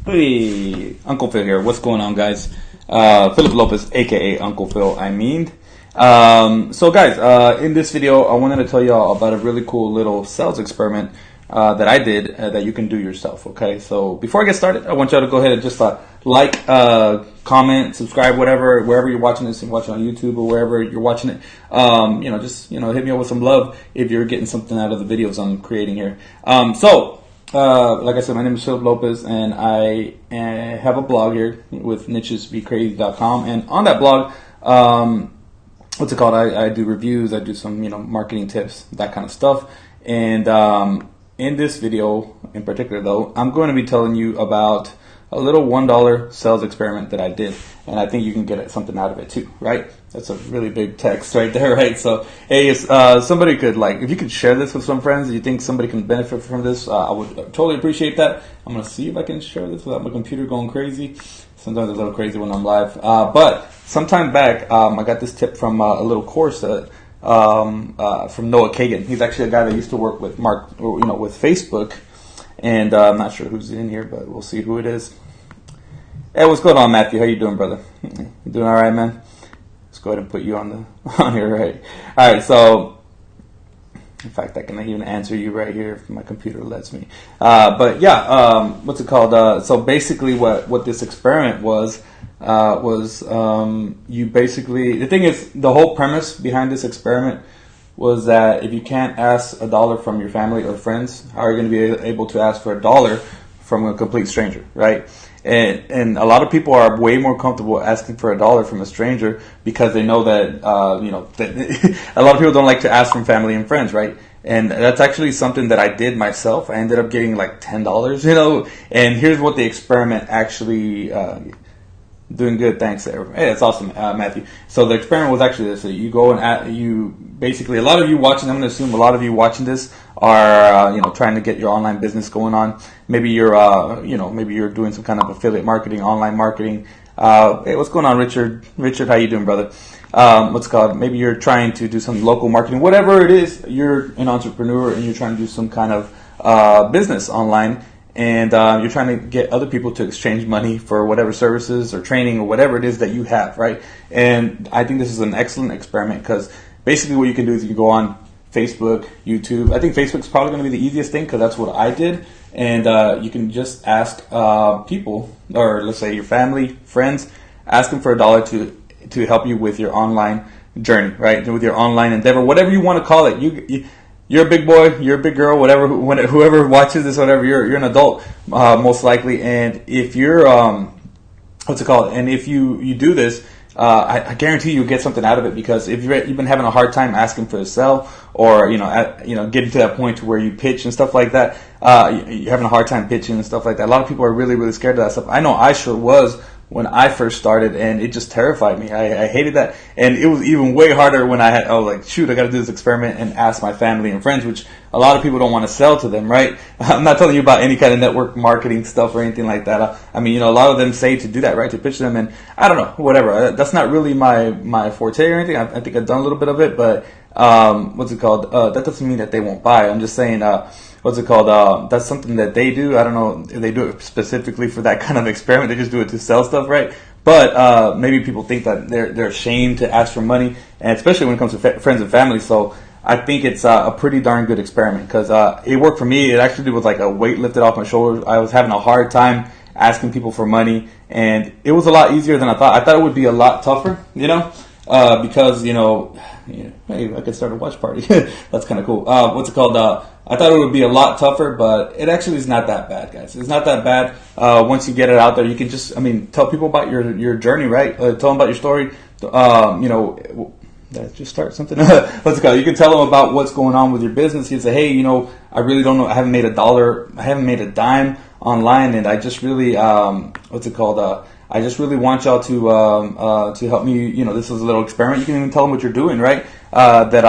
Hey, Uncle Phil here. What's going on, guys? Philip Lopez, aka Uncle Phil. So, guys, in this video, I wanted to tell y'all about a really cool little sales experiment that I did that you can do yourself. Okay, so before I get started, I want y'all to go ahead and just like, comment, subscribe, whatever, wherever you're watching this, and watching on YouTube or wherever you're watching it. Just hit me up with some love if you're getting something out of the videos I'm creating here. Like I said, my name is Philip Lopez, and I have a blog here with nichesbecrazy.com. And on that blog, what's it called? I do reviews, I do some, marketing tips, that kind of stuff. And in this video in particular, though, I'm going to be telling you about a little $1 sales experiment that I did, and I think you can get something out of it too, right? That's a really big text right there, right? So, hey, somebody could, if you could share this with some friends, you think somebody can benefit from this, I would totally appreciate that. I'm going to see if I can share this without my computer going crazy. Sometimes it's a little crazy when I'm live. But sometime back, I got this tip from a little course from Noah Kagan. He's actually a guy that used to work with with Facebook. And I'm not sure who's in here, but we'll see who it is. Hey, what's going on, Matthew? How you doing, brother? You doing all right, man? Let's go ahead and put you on here, right? All right. So, in fact, I can even answer you right here if my computer lets me. But yeah, what's it called? So basically, what this experiment was you basically, the thing is, the whole premise behind this experiment was that if you can't ask $1 from your family or friends, how are you going to be able to ask for $1 from a complete stranger, right? And a lot of people are way more comfortable asking for $1 from a stranger because they know that that a lot of people don't like to ask from family and friends, right? And that's actually something that I did myself. I ended up getting like $10, And here's what the experiment actually. Doing good, thanks. Hey, that's awesome, Matthew. So the experiment was actually this: you go and you basically, a lot of you watching. I'm going to assume a lot of you watching this are trying to get your online business going on. Maybe you're maybe you're doing some kind of affiliate marketing, online marketing. Hey, what's going on, Richard? Richard, how you doing, brother? What's it called? Maybe you're trying to do some local marketing, whatever it is. You're an entrepreneur and you're trying to do some kind of business online. And you're trying to get other people to exchange money for whatever services or training or whatever it is that you have, right? And I think this is an excellent experiment because basically what you can do is you can go on Facebook, YouTube. I think Facebook's probably going to be the easiest thing because that's what I did. And you can just ask people, or let's say your family, friends, ask them for $1 to help you with your online journey, right? With your online endeavor, whatever you want to call it. You're a big boy, you're a big girl, whoever watches this, whatever, you're an adult, most likely. And if you're, And if you do this, I guarantee you'll get something out of it because if you've been having a hard time asking for a sell or, getting to that point to where you pitch and stuff like that, you're having a hard time pitching and stuff like that. A lot of people are really, really scared of that stuff. I know I sure was when I first started, and it just terrified me. I hated that. And it was even way harder when I was like, shoot, I got to do this experiment and ask my family and friends, which a lot of people don't want to sell to them, right? I'm not telling you about any kind of network marketing stuff or anything like that. A lot of them say to do that, right? To pitch them, and I don't know, whatever. That's not really my forte or anything. I think I've done a little bit of it, but that doesn't mean that they won't buy. I'm just saying, that's something that they do. I don't know if they do it specifically for that kind of experiment. They just do it to sell stuff, right? But maybe people think that they're ashamed to ask for money, and especially when it comes to friends and family. So I think it's a pretty darn good experiment because it worked for me. It actually was like a weight lifted off my shoulders. I was having a hard time asking people for money, and it was a lot easier than I thought. I thought it would be a lot tougher, because hey, I could start a watch party. That's kind of cool. I thought it would be a lot tougher, but it actually is not that bad, guys. It's not that bad. Once you get it out there, you can just, tell people about your journey, right? Tell them about your story. Just start something. You can tell them about what's going on with your business. You say, hey, I really don't know. I haven't made $1. I haven't made a dime online, and I just really, I just really want y'all to help me. This is a little experiment. You can even tell them what you're doing, right? That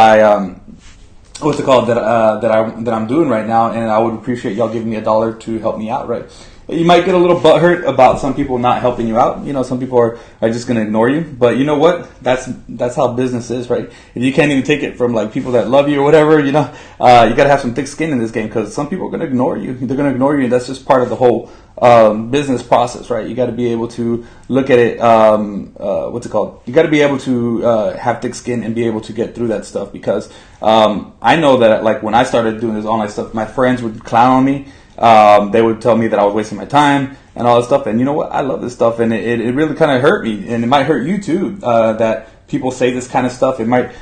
I'm doing right now, and I would appreciate y'all giving me $1 to help me out, right? You might get a little butthurt about some people not helping you out. You know, some people are just going to ignore you. But you know what? That's how business is, right? If you can't even take it from like people that love you or whatever, you know, you got to have some thick skin in this game, because some people are going to ignore you. They're going to ignore you, and that's just part of the whole business process, right? You got to be able to look at it. What's it called? You got to be able to have thick skin and be able to get through that stuff, because I know that like when I started doing this online stuff, my friends would clown on me. They would tell me that I was wasting my time and all that stuff. And you know what? I love this stuff, and it really kind of hurt me, and it might hurt you too. That people say this kind of stuff. It might,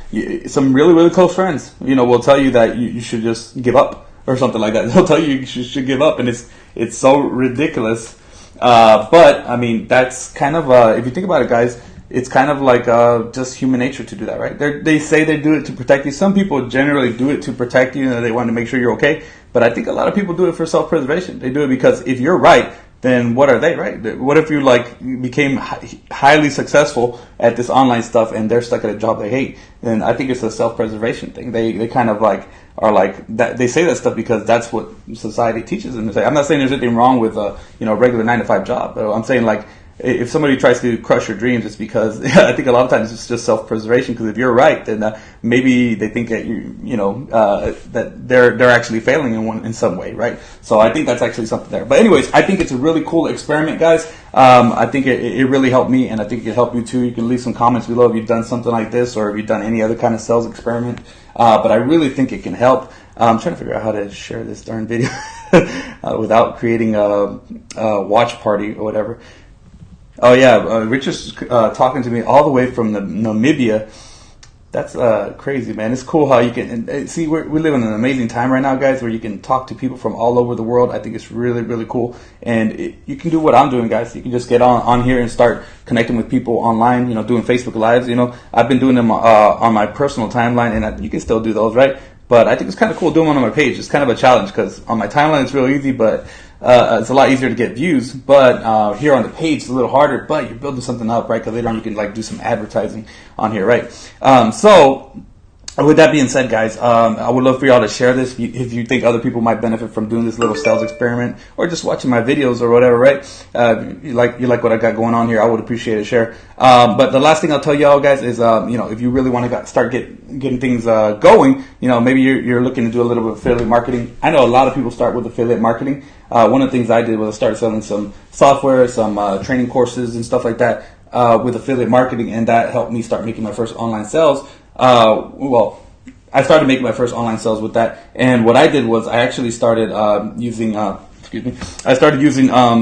some really, really close friends, you know, will tell you that you should just give up or something like that. They'll tell you should give up, and it's so ridiculous. But I mean, that's kind of if you think about it, guys, it's kind of like just human nature to do that, right? They say they do it to protect you. Some people generally do it to protect you, and they want to make sure you're okay. But I think a lot of people do it for self-preservation. They do it because if you're right, then what are they, right? What if you like became highly successful at this online stuff and they're stuck at a job they hate? Then I think it's a self-preservation thing. They kind of like are like that. They say that stuff because that's what society teaches them to say. I'm not saying there's anything wrong with a regular 9-to-5 job, but I'm saying like, if somebody tries to crush your dreams, it's because I think a lot of times it's just self-preservation. Because if you're right, then maybe they think that that they're actually failing in some way, right? So I think that's actually something there. But anyways, I think it's a really cool experiment, guys. I think it really helped me, and I think it can help you too. You can leave some comments below if you've done something like this, or if you've done any other kind of sales experiment. But I really think it can help. I'm trying to figure out how to share this darn video without creating a watch party or whatever. Oh yeah, Richard's talking to me all the way from Namibia. That's crazy, man. It's cool how you can see. We live in an amazing time right now, guys, where you can talk to people from all over the world. I think it's really, really cool, and you can do what I'm doing, guys. You can just get on here and start connecting with people online. You know, doing Facebook Lives. You know, I've been doing them on my personal timeline, and you can still do those, right? But I think it's kind of cool doing them on my page. It's kind of a challenge because on my timeline it's real easy, but it's a lot easier to get views. But here on the page it's a little harder. But you're building something up, right? Because later on you can like do some advertising on here, right? So with that being said, guys, I would love for y'all to share this if you think other people might benefit from doing this little sales experiment, or just watching my videos or whatever, right? You like what I got going on here, I would appreciate a share. But the last thing I'll tell y'all, guys, is if you really want to start getting things going, maybe you're looking to do a little bit of affiliate marketing. I know a lot of people start with affiliate marketing. One of the things I did was I started selling some software, some training courses and stuff like that with affiliate marketing, and that helped me start making my first online sales. I started making my first online sales with that, and what I did was I actually started using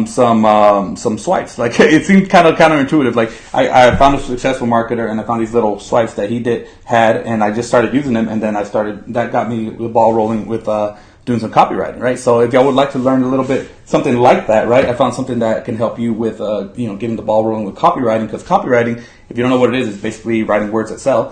some swipes. Like it seemed kind of counterintuitive. Like I found a successful marketer, and I found these little swipes that he had, and I just started using them, and then that got me the ball rolling with doing some copywriting, right? So if y'all would like to learn a little bit something like that, right? I found something that can help you with getting the ball rolling with copywriting, because copywriting, if you don't know what it is, it's basically writing words that sell.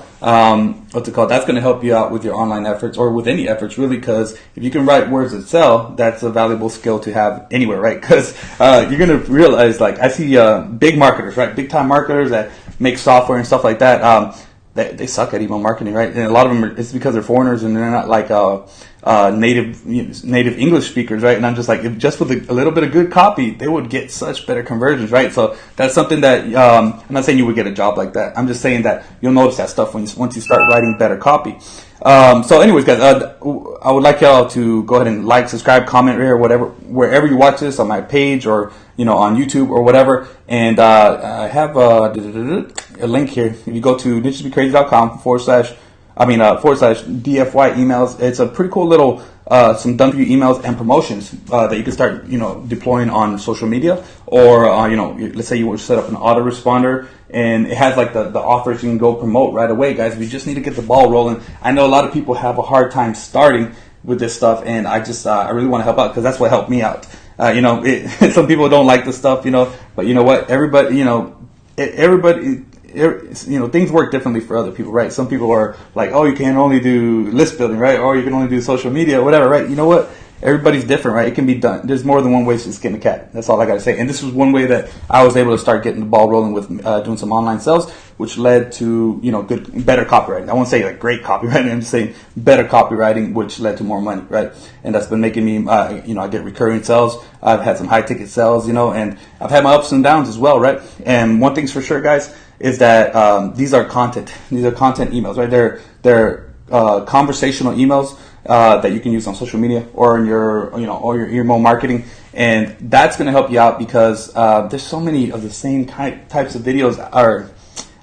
What's it called? That's going to help you out with your online efforts, or with any efforts, really, because if you can write words that sell, that's a valuable skill to have anywhere, right? Because you're going to realize, like, I see big marketers, right? Big time marketers that make software and stuff like that. They suck at email marketing, right? And a lot of them it's because they're foreigners and they're not like native English speakers, right? And I'm just like, if just with a little bit of good copy, they would get such better conversions, right? So that's something that I'm not saying you would get a job like that. I'm just saying that you'll notice that stuff once you start writing better copy. So anyways, guys, I would like y'all to go ahead and like, subscribe, comment here, wherever you watch this, on my page or on YouTube or whatever. And I have a link here. If you go to nichesbecrazy.com /DFY emails, it's a pretty cool little some done for you emails and promotions that you can start deploying on social media, or let's say you want to set up an autoresponder, and it has like the offers you can go promote right away, guys. We just need to get the ball rolling. I know a lot of people have a hard time starting with this stuff, and I really want to help out, because that's what helped me out. Some people don't like the stuff, but you know what? Everybody, things work differently for other people, right? Some people are like, oh, you can only do list building, right? Or you can only do social media, or whatever, right? You know what? everybody's different, right? It can be done. There's more than one way to skin a cat. That's all I got to say. And this was one way that I was able to start getting the ball rolling with doing some online sales, which led to, better copywriting. I won't say like great copywriting. I'm just saying better copywriting, which led to more money, right? And that's been making me, I get recurring sales. I've had some high ticket sales, and I've had my ups and downs as well, right? And one thing's for sure, guys, is that these are content. These are content emails, right? They're conversational emails that you can use on social media or in your, or your email marketing, and that's going to help you out because there's so many of the same types of videos or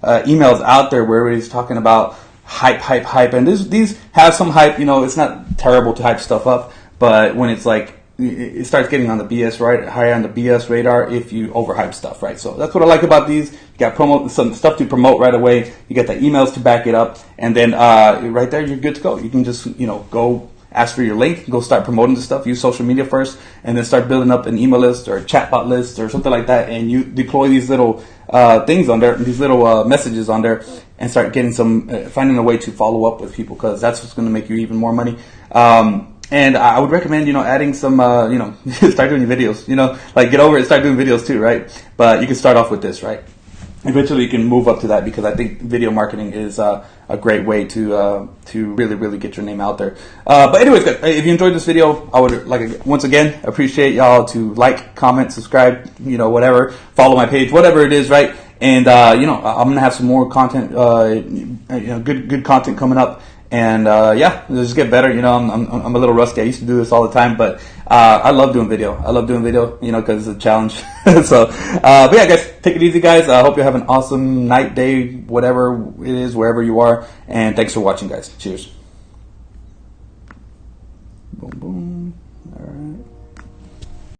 emails out there where everybody's talking about hype, and these have some hype. It's not terrible to hype stuff up, but when it's like it starts getting on the BS, right? Higher on the BS radar if you overhype stuff, right? So that's what I like about these. You got some stuff to promote right away. You get the emails to back it up, and then right there you're good to go. You can just go ask for your link, go start promoting the stuff. Use social media first, and then start building up an email list or a chatbot list or something like that. And you deploy these little things on there, these little messages on there, and start getting finding a way to follow up with people because that's what's going to make you even more money. And I would recommend, adding some, start doing videos, like get over it, start doing videos too, right? But you can start off with this, right? Eventually you can move up to that because I think video marketing is a great way to really, really get your name out there. But anyways, guys, if you enjoyed this video, I would once again, appreciate y'all to like, comment, subscribe, whatever, follow my page, whatever it is, right? And, I'm going to have some more content, good content coming up. And just get better. I'm a little rusty. I used to do this all the time, but I love doing video. Because it's a challenge. So, but yeah, guys, take it easy, guys. I hope you have an awesome night, day, whatever it is, wherever you are. And thanks for watching, guys. Cheers. Boom, boom. All right.